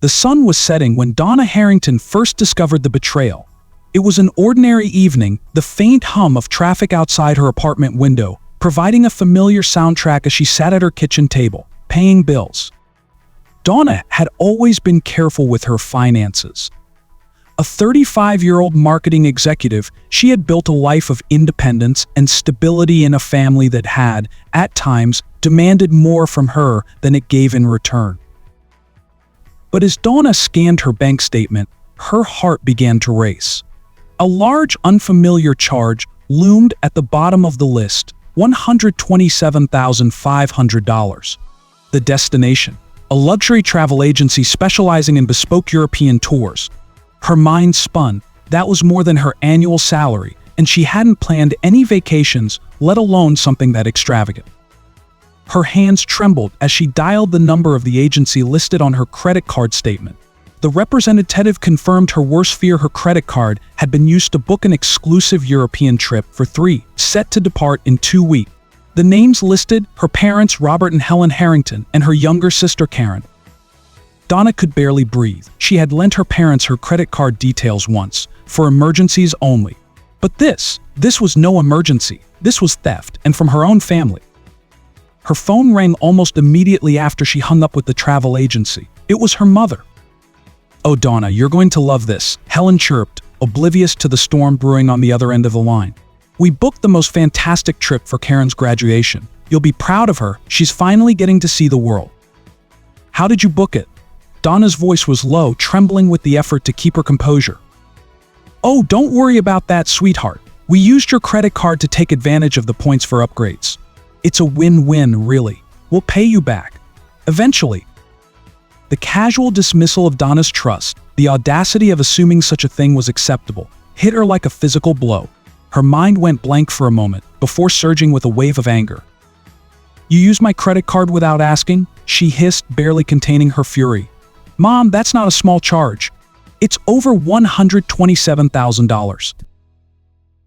The sun was setting when Donna Harrington first discovered the betrayal. It was an ordinary evening, the faint hum of traffic outside her apartment window, providing a familiar soundtrack as she sat at her kitchen table, paying bills. Donna had always been careful with her finances. A 35-year-old marketing executive, she had built a life of independence and stability in a family that had, at times, demanded more from her than it gave in return. But as Donna scanned her bank statement, her heart began to race. A large, unfamiliar charge loomed at the bottom of the list, $127,500. The destination, a luxury travel agency specializing in bespoke European tours. Her mind spun. That was more than her annual salary, and she hadn't planned any vacations, let alone something that extravagant. Her hands trembled as she dialed the number of the agency listed on her credit card statement. The representative confirmed her worst fear: her credit card had been used to book an exclusive European trip for three, set to depart in 2 weeks. The names listed: her parents Robert and Helen Harrington, and her younger sister Karen. Donna could barely breathe. She had lent her parents her credit card details once, for emergencies only. But this was no emergency. This was theft, and from her own family. Her phone rang almost immediately after she hung up with the travel agency. It was her mother. "Oh, Donna, you're going to love this," Helen chirped, oblivious to the storm brewing on the other end of the line. "We booked the most fantastic trip for Karen's graduation. You'll be proud of her. She's finally getting to see the world." "How did you book it?" Donna's voice was low, trembling with the effort to keep her composure. "Oh, don't worry about that, sweetheart. We used your credit card to take advantage of the points for upgrades. It's a win-win, really. We'll pay you back. Eventually." The casual dismissal of Donna's trust, the audacity of assuming such a thing was acceptable, hit her like a physical blow. Her mind went blank for a moment, before surging with a wave of anger. "You used my credit card without asking?" she hissed, barely containing her fury. "Mom, that's not a small charge. It's over $127,000.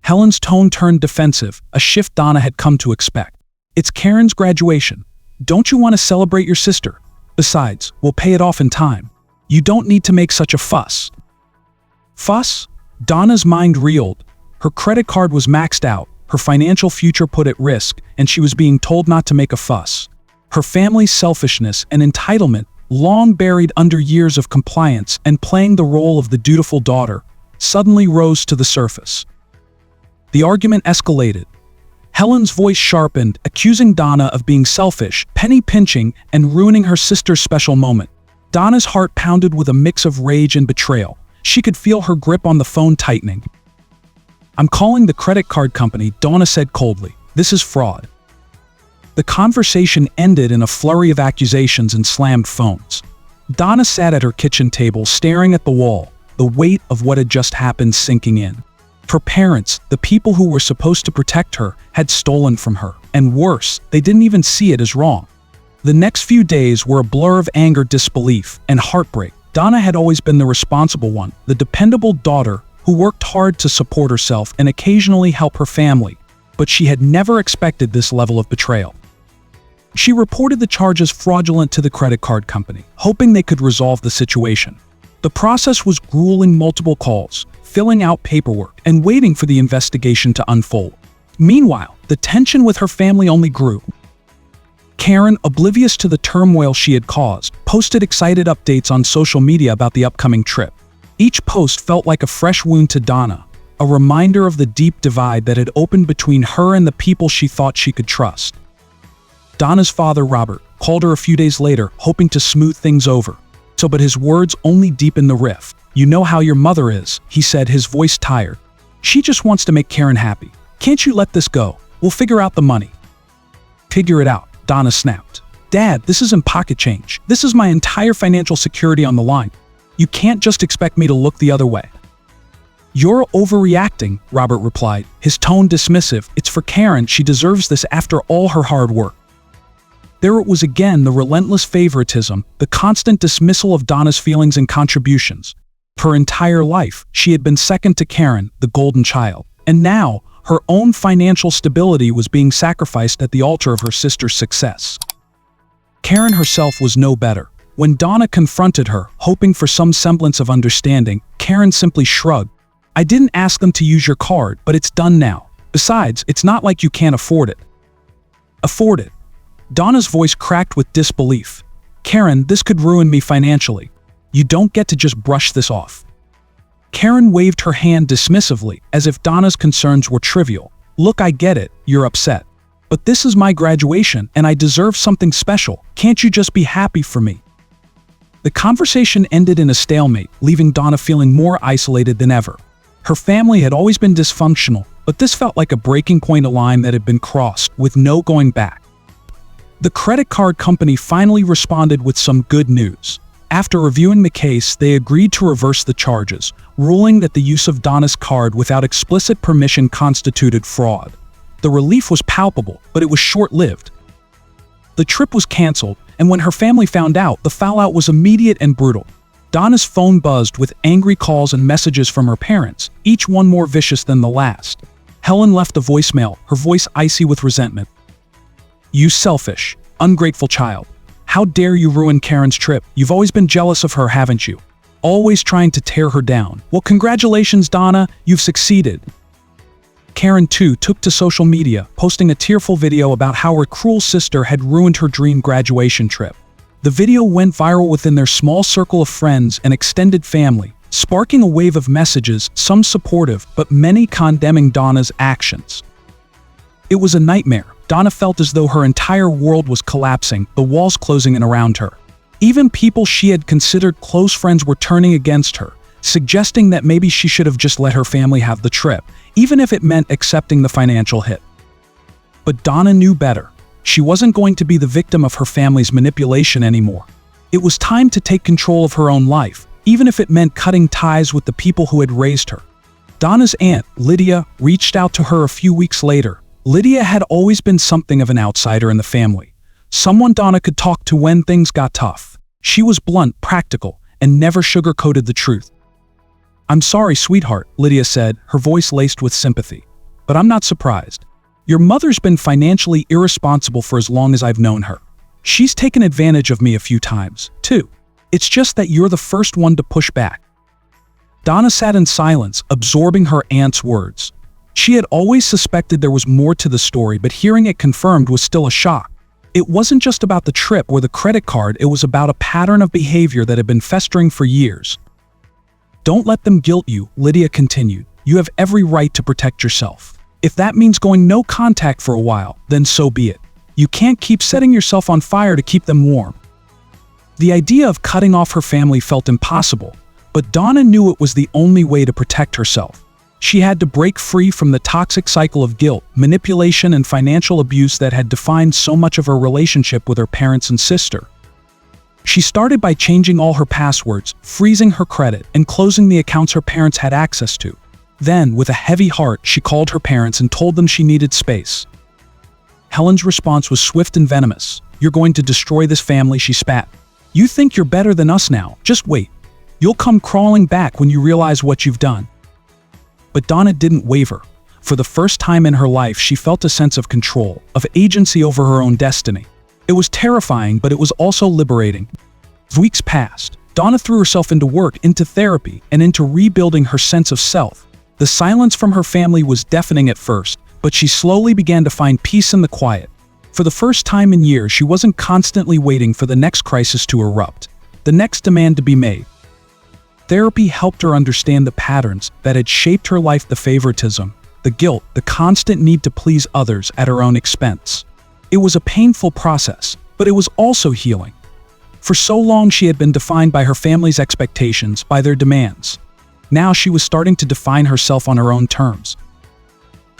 Helen's tone turned defensive, a shift Donna had come to expect. "It's Karen's graduation. Don't you want to celebrate your sister? Besides, we'll pay it off in time. You don't need to make such a fuss." Fuss? Donna's mind reeled. Her credit card was maxed out, her financial future put at risk, and she was being told not to make a fuss. Her family's selfishness and entitlement, long buried under years of compliance and playing the role of the dutiful daughter, suddenly rose to the surface. The argument escalated. Helen's voice sharpened, accusing Donna of being selfish, penny-pinching, and ruining her sister's special moment. Donna's heart pounded with a mix of rage and betrayal. She could feel her grip on the phone tightening. "I'm calling the credit card company," Donna said coldly. "This is fraud." The conversation ended in a flurry of accusations and slammed phones. Donna sat at her kitchen table staring at the wall, the weight of what had just happened sinking in. Her parents, the people who were supposed to protect her, had stolen from her, and worse, they didn't even see it as wrong. The next few days were a blur of anger, disbelief, and heartbreak. Donna had always been the responsible one, the dependable daughter who worked hard to support herself and occasionally help her family, but she had never expected this level of betrayal. She reported the charges fraudulent to the credit card company, hoping they could resolve the situation. The process was grueling: multiple calls, filling out paperwork, and waiting for the investigation to unfold. Meanwhile, the tension with her family only grew. Karen, oblivious to the turmoil she had caused, posted excited updates on social media about the upcoming trip. Each post felt like a fresh wound to Donna, a reminder of the deep divide that had opened between her and the people she thought she could trust. Donna's father, Robert, called her a few days later, hoping to smooth things over. But his words only deepened the rift. "You know how your mother is," he said, his voice tired. "She just wants to make Karen happy. Can't you let this go? We'll figure out the money." "Figure it out," Donna snapped. "Dad, this isn't pocket change. This is my entire financial security on the line. You can't just expect me to look the other way." "You're overreacting," Robert replied, his tone dismissive. "It's for Karen. She deserves this after all her hard work." There it was again, the relentless favoritism, the constant dismissal of Donna's feelings and contributions. Her entire life, she had been second to Karen, the golden child. And now, her own financial stability was being sacrificed at the altar of her sister's success. Karen herself was no better. When Donna confronted her, hoping for some semblance of understanding, Karen simply shrugged. "I didn't ask them to use your card, but it's done now. Besides, it's not like you can't afford it." "Afford it?" Donna's voice cracked with disbelief. "Karen, this could ruin me financially. You don't get to just brush this off." Karen waved her hand dismissively, as if Donna's concerns were trivial. "Look, I get it, you're upset. But this is my graduation, and I deserve something special. Can't you just be happy for me?" The conversation ended in a stalemate, leaving Donna feeling more isolated than ever. Her family had always been dysfunctional, but this felt like a breaking point, a line that had been crossed, with no going back. The credit card company finally responded with some good news. After reviewing the case, they agreed to reverse the charges, ruling that the use of Donna's card without explicit permission constituted fraud. The relief was palpable, but it was short-lived. The trip was canceled, and when her family found out, the fallout was immediate and brutal. Donna's phone buzzed with angry calls and messages from her parents, each one more vicious than the last. Helen left a voicemail, her voice icy with resentment. "You selfish, ungrateful child. How dare you ruin Karen's trip? You've always been jealous of her, haven't you? Always trying to tear her down. Well, congratulations, Donna, you've succeeded." Karen, too, took to social media, posting a tearful video about how her cruel sister had ruined her dream graduation trip. The video went viral within their small circle of friends and extended family, sparking a wave of messages, some supportive, but many condemning Donna's actions. It was a nightmare. Donna felt as though her entire world was collapsing, the walls closing in around her. Even people she had considered close friends were turning against her, suggesting that maybe she should have just let her family have the trip, even if it meant accepting the financial hit. But Donna knew better. She wasn't going to be the victim of her family's manipulation anymore. It was time to take control of her own life, even if it meant cutting ties with the people who had raised her. Donna's aunt, Lydia, reached out to her a few weeks later. Lydia had always been something of an outsider in the family, someone Donna could talk to when things got tough. She was blunt, practical, and never sugar-coated the truth. "I'm sorry, sweetheart," Lydia said, her voice laced with sympathy. "But I'm not surprised. Your mother's been financially irresponsible for as long as I've known her. She's taken advantage of me a few times, too. It's just that you're the first one to push back." Donna sat in silence, absorbing her aunt's words. She had always suspected there was more to the story, but hearing it confirmed was still a shock. It wasn't just about the trip or the credit card, it was about a pattern of behavior that had been festering for years. "Don't let them guilt you," Lydia continued. "You have every right to protect yourself. If that means going no contact for a while, then so be it. You can't keep setting yourself on fire to keep them warm." The idea of cutting off her family felt impossible, but Donna knew it was the only way to protect herself. She had to break free from the toxic cycle of guilt, manipulation, and financial abuse that had defined so much of her relationship with her parents and sister. She started by changing all her passwords, freezing her credit, and closing the accounts her parents had access to. Then, with a heavy heart, she called her parents and told them she needed space. Helen's response was swift and venomous. "You're going to destroy this family," she spat. "You think you're better than us now. Just wait. You'll come crawling back when you realize what you've done." But Donna didn't waver. For the first time in her life, she felt a sense of control, of agency over her own destiny. It was terrifying, but it was also liberating. Weeks passed. Donna threw herself into work, into therapy, and into rebuilding her sense of self. The silence from her family was deafening at first, but she slowly began to find peace in the quiet. For the first time in years, she wasn't constantly waiting for the next crisis to erupt, the next demand to be made. Therapy helped her understand the patterns that had shaped her life: the favoritism, the guilt, the constant need to please others at her own expense. It was a painful process, but it was also healing. For so long she had been defined by her family's expectations, by their demands. Now she was starting to define herself on her own terms.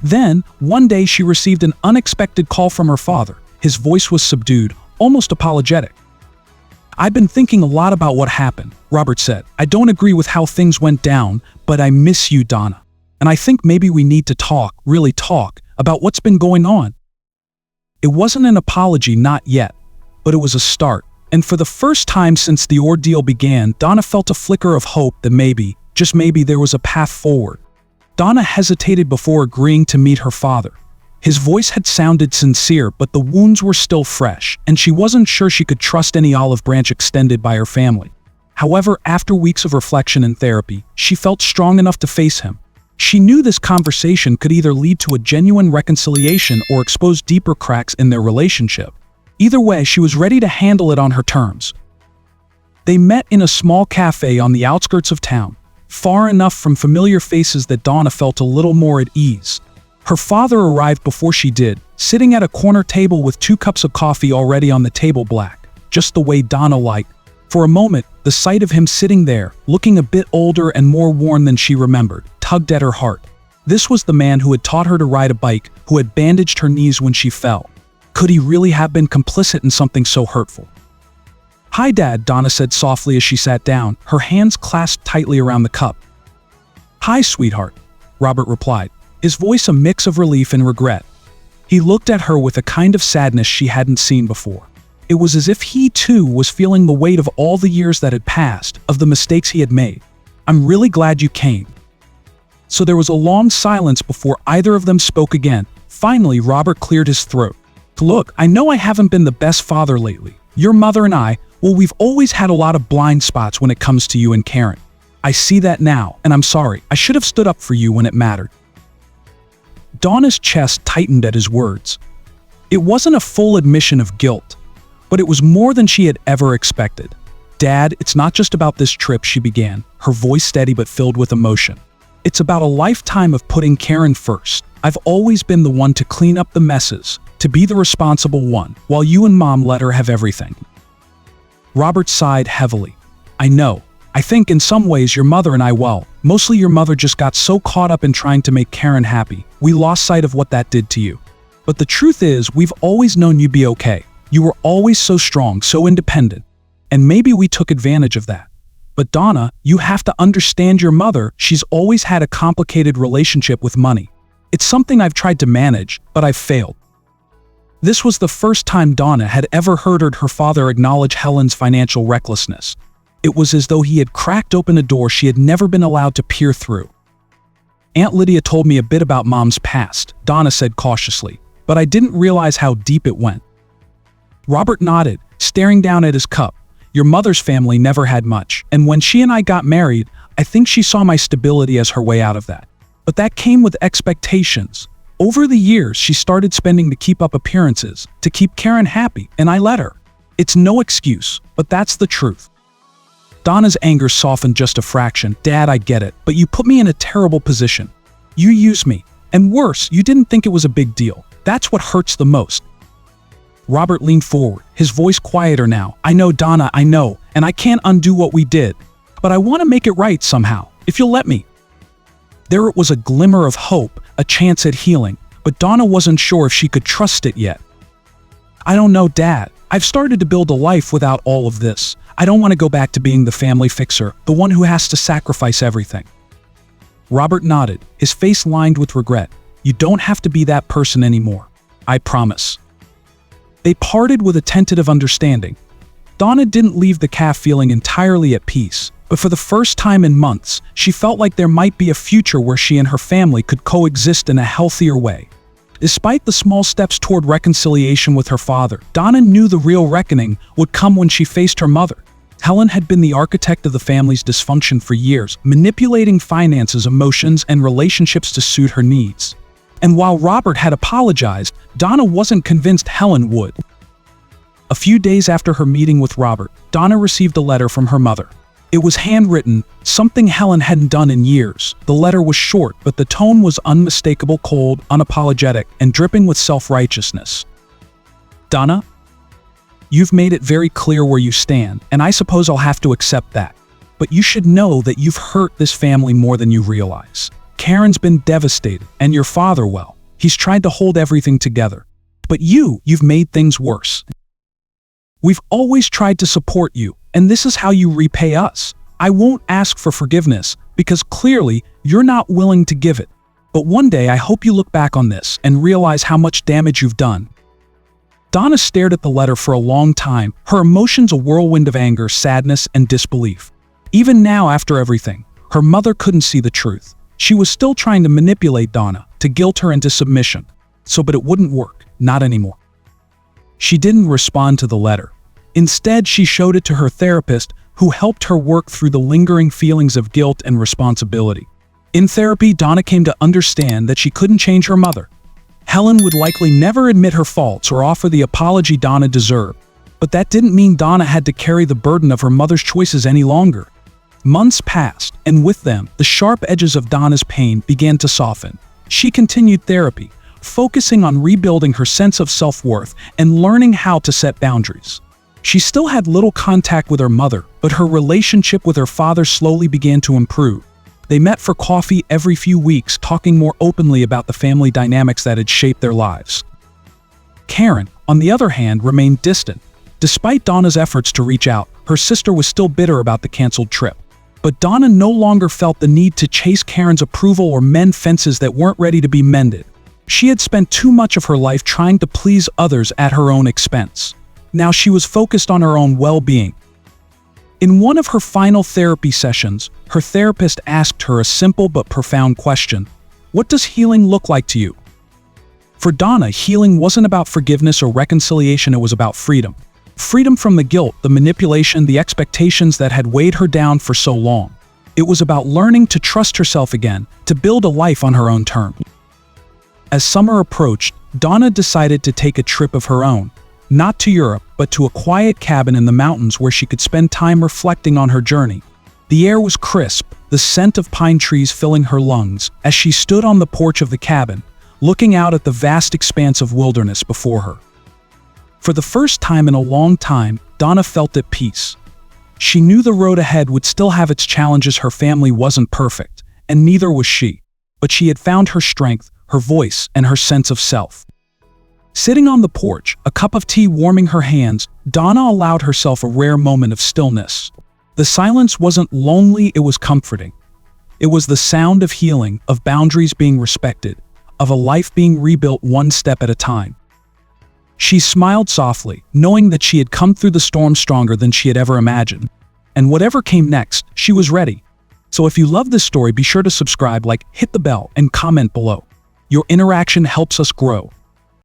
Then, one day she received an unexpected call from her father. His voice was subdued, almost apologetic. "I've been thinking a lot about what happened," Robert said. "I don't agree with how things went down, but I miss you, Donna. And I think maybe we need to talk, really talk, about what's been going on." It wasn't an apology, not yet, but it was a start. And for the first time since the ordeal began, Donna felt a flicker of hope that maybe, just maybe, there was a path forward. Donna hesitated before agreeing to meet her father. His voice had sounded sincere, but the wounds were still fresh, and she wasn't sure she could trust any olive branch extended by her family. However, after weeks of reflection and therapy, she felt strong enough to face him. She knew this conversation could either lead to a genuine reconciliation or expose deeper cracks in their relationship. Either way, she was ready to handle it on her terms. They met in a small cafe on the outskirts of town, far enough from familiar faces that Donna felt a little more at ease. Her father arrived before she did, sitting at a corner table with 2 cups of coffee already on the table, black, just the way Donna liked. For a moment, the sight of him sitting there, looking a bit older and more worn than she remembered, tugged at her heart. This was the man who had taught her to ride a bike, who had bandaged her knees when she fell. Could he really have been complicit in something so hurtful? "Hi, Dad," Donna said softly as she sat down, her hands clasped tightly around the cup. "Hi, sweetheart," Robert replied, his voice a mix of relief and regret. He looked at her with a kind of sadness she hadn't seen before. It was as if he, too, was feeling the weight of all the years that had passed, of the mistakes he had made. "I'm really glad you came." So there was a long silence before either of them spoke again. Finally, Robert cleared his throat. "Look, I know I haven't been the best father lately. Your mother and I, well, we've always had a lot of blind spots when it comes to you and Karen. I see that now, and I'm sorry. I should have stood up for you when it mattered." Donna's chest tightened at his words. It wasn't a full admission of guilt, but it was more than she had ever expected. "Dad, it's not just about this trip," she began, her voice steady but filled with emotion. "It's about a lifetime of putting Karen first. I've always been the one to clean up the messes, to be the responsible one, while you and Mom let her have everything." Robert sighed heavily. "I know. I think in some ways your mother and I, well, mostly your mother just got so caught up in trying to make Karen happy, we lost sight of what that did to you. But the truth is, we've always known you'd be okay. You were always so strong, so independent. And maybe we took advantage of that. But Donna, you have to understand your mother. She's always had a complicated relationship with money. It's something I've tried to manage, but I've failed." This was the first time Donna had ever heard her father acknowledge Helen's financial recklessness. It was as though he had cracked open a door she had never been allowed to peer through. "Aunt Lydia told me a bit about Mom's past," Donna said cautiously, "but I didn't realize how deep it went." Robert nodded, staring down at his cup. "Your mother's family never had much, and when she and I got married, I think she saw my stability as her way out of that. But that came with expectations. Over the years, she started spending to keep up appearances, to keep Karen happy, and I let her. It's no excuse, but that's the truth." Donna's anger softened just a fraction. "Dad, I get it, but you put me in a terrible position. You used me, and worse, you didn't think it was a big deal. That's what hurts the most." Robert leaned forward, his voice quieter now. "I know, Donna, I know, and I can't undo what we did. But I want to make it right somehow, if you'll let me." There was a glimmer of hope, a chance at healing, but Donna wasn't sure if she could trust it yet. "I don't know, Dad. I've started to build a life without all of this. I don't want to go back to being the family fixer, the one who has to sacrifice everything." Robert nodded, his face lined with regret. "You don't have to be that person anymore. I promise." They parted with a tentative understanding. Donna didn't leave the cafe feeling entirely at peace, but for the first time in months, she felt like there might be a future where she and her family could coexist in a healthier way. Despite the small steps toward reconciliation with her father, Donna knew the real reckoning would come when she faced her mother. Helen had been the architect of the family's dysfunction for years, manipulating finances, emotions, and relationships to suit her needs. And while Robert had apologized, Donna wasn't convinced Helen would. A few days after her meeting with Robert, Donna received a letter from her mother. It was handwritten, something Helen hadn't done in years. The letter was short, but the tone was unmistakable, cold, unapologetic, and dripping with self-righteousness. "Donna, you've made it very clear where you stand, and I suppose I'll have to accept that. But you should know that you've hurt this family more than you realize. Karen's been devastated, and your father, well, he's tried to hold everything together. But you've made things worse. We've always tried to support you, and this is how you repay us. I won't ask for forgiveness, because clearly you're not willing to give it. But one day I hope you look back on this and realize how much damage you've done." Donna stared at the letter for a long time, her emotions a whirlwind of anger, sadness, and disbelief. Even now, after everything, her mother couldn't see the truth. She was still trying to manipulate Donna, to guilt her into submission. but it wouldn't work, not anymore. She didn't respond to the letter. Instead, she showed it to her therapist, who helped her work through the lingering feelings of guilt and responsibility. In therapy, Donna came to understand that she couldn't change her mother. Helen would likely never admit her faults or offer the apology Donna deserved, but that didn't mean Donna had to carry the burden of her mother's choices any longer. Months passed, and with them, the sharp edges of Donna's pain began to soften. She continued therapy, focusing on rebuilding her sense of self-worth and learning how to set boundaries. She still had little contact with her mother, but her relationship with her father slowly began to improve. They met for coffee every few weeks, talking more openly about the family dynamics that had shaped their lives. Karen, on the other hand, remained distant. Despite Donna's efforts to reach out, her sister was still bitter about the canceled trip. But Donna no longer felt the need to chase Karen's approval or mend fences that weren't ready to be mended. She had spent too much of her life trying to please others at her own expense. Now she was focused on her own well-being. In one of her final therapy sessions, her therapist asked her a simple but profound question: "What does healing look like to you?" For Donna, healing wasn't about forgiveness or reconciliation, it was about freedom. Freedom from the guilt, the manipulation, the expectations that had weighed her down for so long. It was about learning to trust herself again, to build a life on her own terms. As summer approached, Donna decided to take a trip of her own. Not to Europe, but to a quiet cabin in the mountains where she could spend time reflecting on her journey. The air was crisp, the scent of pine trees filling her lungs, as she stood on the porch of the cabin, looking out at the vast expanse of wilderness before her. For the first time in a long time, Donna felt at peace. She knew the road ahead would still have its challenges. Her family wasn't perfect, and neither was she. But she had found her strength, her voice, and her sense of self. Sitting on the porch, a cup of tea warming her hands, Donna allowed herself a rare moment of stillness. The silence wasn't lonely, it was comforting. It was the sound of healing, of boundaries being respected, of a life being rebuilt one step at a time. She smiled softly, knowing that she had come through the storm stronger than she had ever imagined. And whatever came next, she was ready. So if you love this story, be sure to subscribe, hit the bell, and comment below. Your interaction helps us grow.